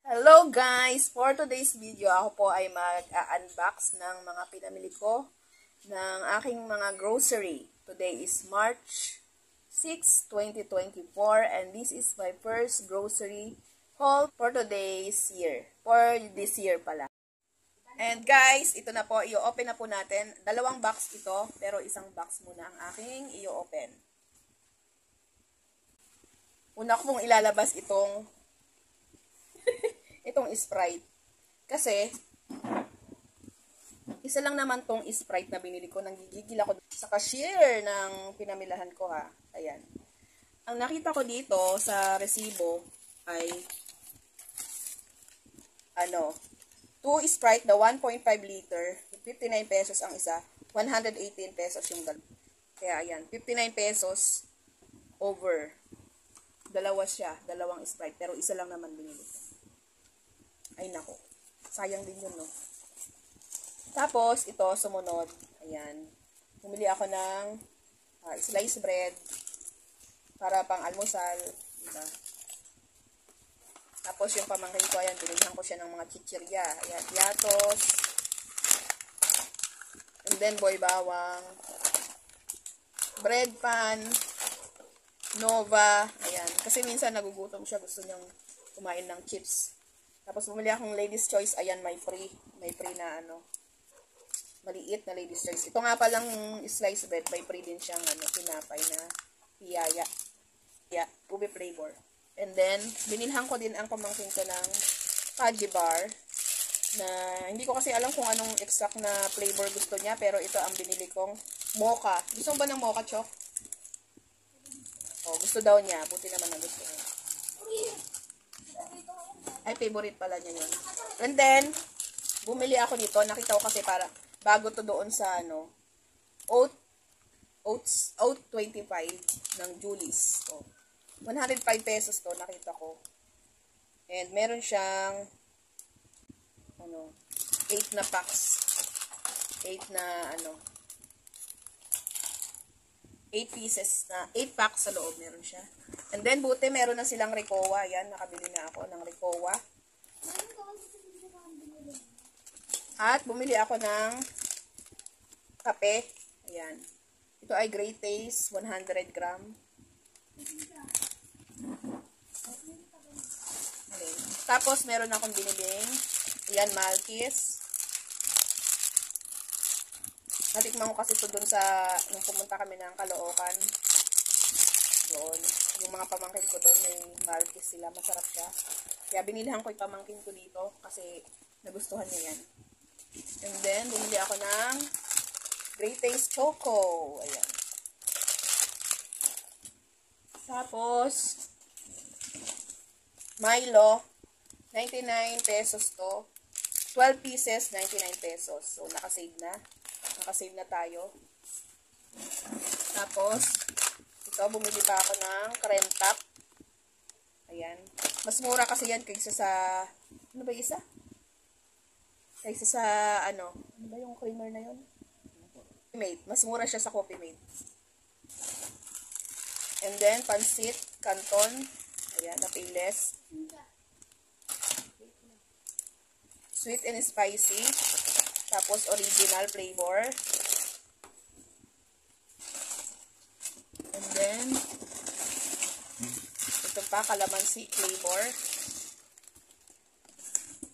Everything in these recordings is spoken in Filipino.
Hello guys! For today's video, ako po ay mag-unbox ng mga pinamili ko ng aking mga grocery. Today is March 6, 2024 and this is my first grocery haul for today's year. For this year pala. And guys, ito na po, i-open na po natin. Dalawang box ito, pero isang box muna ang aking i-open. Una ko pong ilalabas itong Sprite. Kasi, isa lang naman tong Sprite na binili ko. Nanggigigil ako sa cashier ng pinamilahan ko ha. Ayan. Ang nakita ko dito sa resibo ay 2 Sprite na 1.5 liter. 59 pesos ang isa. 118 pesos yung dalawa. Kaya ayan, 59 pesos over. Dalawa siya, dalawang Sprite. Pero isa lang naman binili ko. Ay nako, sayang din yun, no? Tapos, ito, sumunod. Ayan. Bumili ako ng sliced bread para pang almusal. Diba? Tapos, yung pamangkin ko, ayan, binigyan ko siya ng mga chichirya. Ayan, piatos. And then, boy bawang. Bread pan. Nova. Ayan. Kasi minsan nagugutom siya. Gusto niyang kumain ng chips. Tapos bumili akong Ladies Choice. Ayan, may free na maliit na Ladies Choice. Ito nga palang sliced bread. May free din siyang tinapay na piyaya. Yeah, ube flavor. And then, binilhan ko din ang pamangkin ko ng fudgy bar. Na hindi ko kasi alam kung anong exact na flavor gusto niya. Pero ito ang binili kong mocha. Gusto mo ba ng mocha, Chok? Oh, gusto daw niya. Buti naman na gusto niya. Ay, favorite pala niya yun. And then, bumili ako nito. Nakita ko kasi para bago to doon sa Oats 25 ng Julie's. Oh, 105 pesos to, nakita ko. And meron siyang 8 na packs. 8 pieces na 8 packs sa loob meron siya. And then buti meron na silang Ricoa. Yan, nakabili na ako ng Ricoa. At bumili ako ng kape. Ayan. Ito ay Great Taste 100 gram. Okay. Tapos meron akong biniling ayan, Malkis. Natikman ko kasi ito dun nung pumunta kami ng Caloocan. Doon. Yung mga pamangkin ko doon, may Malkis sila. Masarap siya. Kaya binilhan ko yung pamangkin ko dito kasi nagustuhan niya yan. And then, bumili ako ng Great Taste Choco. Ayan. Tapos, Milo, 99 pesos to. 12 pieces, 99 pesos. So, nakasave na. Nakasave na tayo. Tapos, ito, bumili pa ako ng Creme Top. Ayan. Mas mura kasi yan kaysa sa, ano ba isa? Kaysa sa, ano ba yung creamer na yun? Coffee Mate. Mas mura siya sa Coffee Mate. And then, Pansit Canton. Ayan, na payless. Sweet and spicy. Tapos, original flavor. And then, ito pa, calamansi flavor.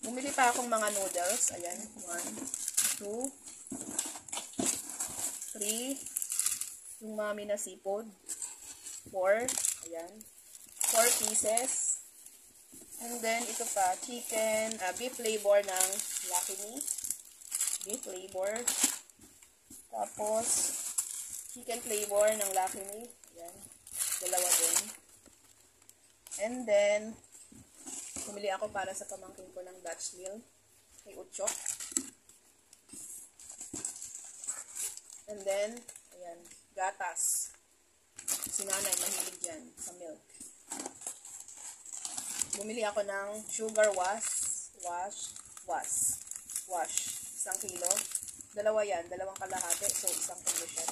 Bumili pa akong mga noodles. Ayan, 1, 2, 3. Yung mami na seafood. 4. Ayan. 4 pieces. And then, ito pa, chicken, beef flavor ng Lucky Me. Beef flavor. Tapos, chicken flavor ng Lucky Me. Ayan. Dalawa din. And then, bumili ako para sa pamangkin ko ng Dutch meal. Kay Uchok. And then, ayan, gatas. Si nanay, mahilig yan sa milk. Bumili ako ng sugar wash. 1 kilo. Dalawa yan, 2 kalahati. So, 1 kilo siya.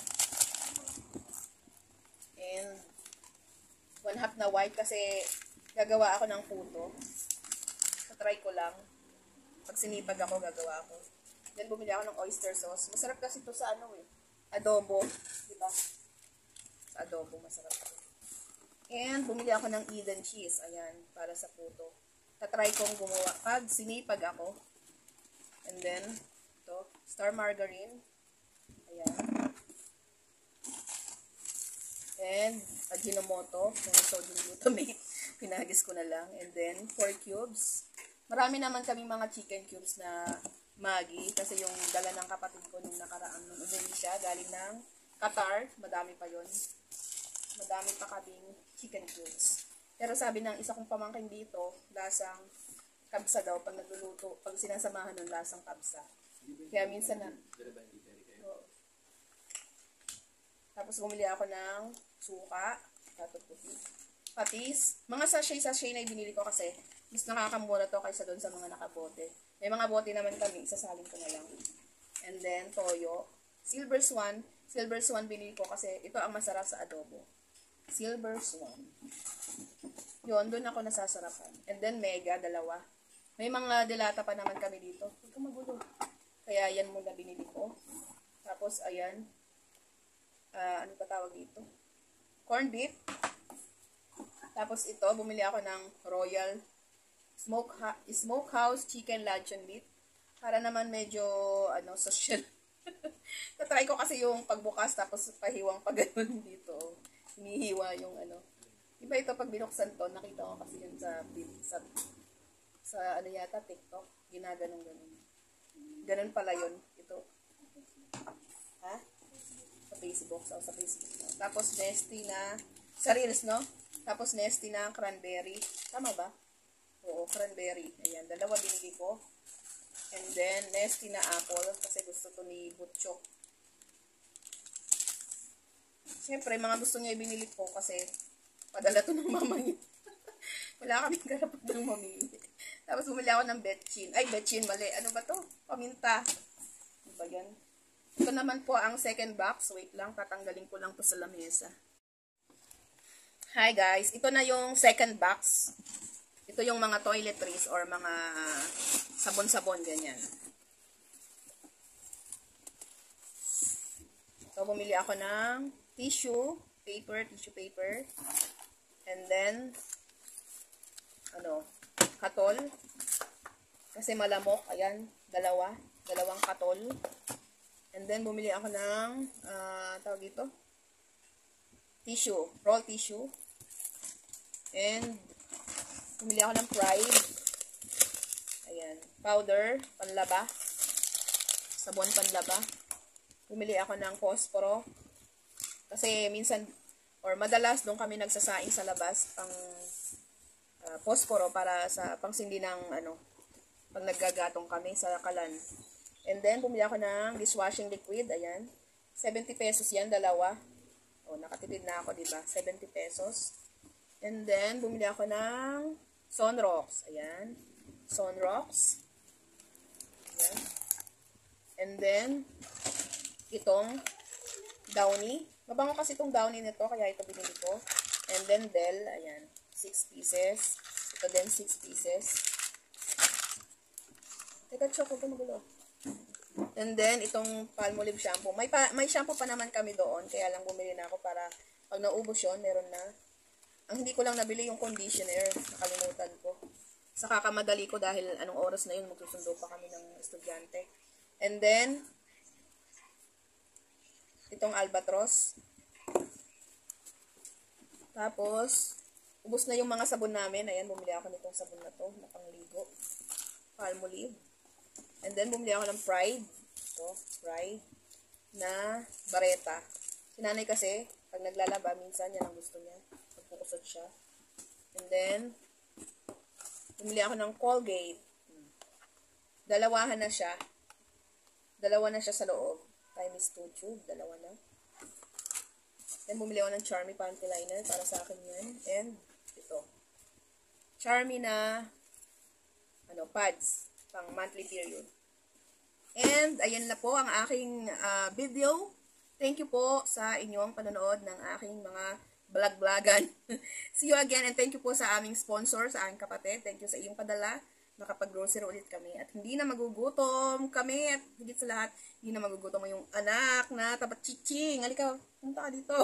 And, 1/2 na white kasi gagawa ako ng puto. Try ko lang. Pag sinipag ako, gagawa ako. Then, bumili ako ng oyster sauce. Masarap kasi ito sa ano eh. Adobo. Diba? Sa adobo, masarap ito. And, bumili ako ng Eden cheese. Ayan, para sa puto. Tatry kong gumawa. Pag sinipag ako. And then, ito, star margarine. Ayan. And, Ajinomoto, yung sodium glutamate. Pinagis ko na lang. And then, 4 cubes. Marami naman kami mga chicken cubes na Maggi. Kasi yung dala ng kapatid ko nung nakaraan nung umuwi siya. Galing ng Qatar. Madami pa yon. Madami pa kaming chicken cubes. Pero sabi ng isa kong pamangkin dito, lasang kabsa daw pag nagluluto. Pag sinasamahan ng lasang kabsa. Kaya minsan na... Oo. Tapos bumili ako ng suka. Patis. Mga sachet-sachet na binili ko kasi mas nakakamura to kaysa doon sa mga nakabote. May mga bote naman kami, isasalin ko na lang. And then, toyo. Silver Swan. Silver Swan binili ko kasi ito ang masarap sa adobo. Silver Swan. Yun, doon ako nasasarapan. And then, Mega, dalawa. May mga delata pa naman kami dito. Huwag kang magulo. Kaya yan muna binili ko. Tapos, ayan. Ano pa tawag dito? Corned beef. Tapos ito, bumili ako ng Royal Smokehouse Chicken Luncheon Meat. Para naman medyo, social. Tatry ko kasi yung pagbukas tapos pahiwang pag ganun dito. Hinihiwa yung Iba ito pag binuksan to, nakita ko kasi yun sa yata, TikTok. Ginaganong ganun. Ganun pala yun. Ito. Ha? Sa Facebook. Sa Facebook. Tapos, nesty na, sa Reels, no? Tapos, nesty na cranberry. Tama ba? Oo, cranberry. Ayan, dalawa binili ko. And then, nesty na apple. Kasi gusto to ni Butchok. Siyempre, mga gusto niya ibinili ko kasi padala to ng mama niya. Wala kaming karapat ng mamili. Tapos, bumili ako ng betchin. Ay, betchin, mali. Ano ba to? Paminta. Ano ba yan? Ito naman po ang second box. Wait lang, tatanggalin ko lang to sa lamesa. Hi guys, ito na yung second box. Ito yung mga toiletries or mga sabon-sabon, ganyan. So, bumili ako ng tissue paper. And then, katol. Kasi malamok, ayan, dalawang katol. And then, bumili ako ng, tawag dito, roll tissue. And, bumili ako ng Pride. Ayan, powder, panlaba. Sabon panlaba. Bumili ako ng posporo. Kasi, minsan, or madalas, doon kami nagsasaing sa labas, pang posporo para sa pangsindi ng, pag naggagatong kami sa kalan. And then, bumili ako ng dishwashing liquid. Ayan. 70 pesos yan, dalawa. O, nakatipid na ako, diba? 70 pesos. And then, bumili ako ng Sunrocks. Ayan. Sunrocks. Ayan. And then, itong Downy. Mabango kasi itong Downy nito, kaya ito binili ko. And then, Bell. Ayan. 6 pieces. Ito din, 6 pieces. Teka, choco ko magulo. And then, itong Palmolive shampoo. May shampoo pa naman kami doon. Kaya lang bumili na ako para pag naubos yun, meron na. Ang hindi ko lang nabili yung conditioner. Nakalimutan ko. Sa kakamadali ko dahil anong oras na yun, magsusundo pa kami ng estudyante. And then, itong Albatros. Tapos, ubos na yung mga sabon namin. Ayan, bumili ako nitong sabon na to, na pangligo. Palmolive. And then, bumili ako ng Pride. Ito, Pride. Na bareta. Sinanay kasi, pag naglalaba, minsan yan ang gusto niya. Pagpukusot siya. And then, bumili ako ng Colgate. Dalawahan na siya. Dalawa na siya sa loob. Times 2 tube. Dalawa na. Then, bumili ako ng Charmy Panty Liner. Para sa akin yan. And, ito. Charmy na pads. Pang monthly period. And, ayan na po ang aking video. Thank you po sa inyong panonood ng aking mga vlog-vlogan. See you again and thank you po sa aming sponsor, sa aking kapatid. Thank you sa iyong padala makapag-grocery ulit kami. At hindi na magugutom kami. At higit sa lahat, hindi na magugutom yung anak na tapat chiching. Halika, punta ka dito.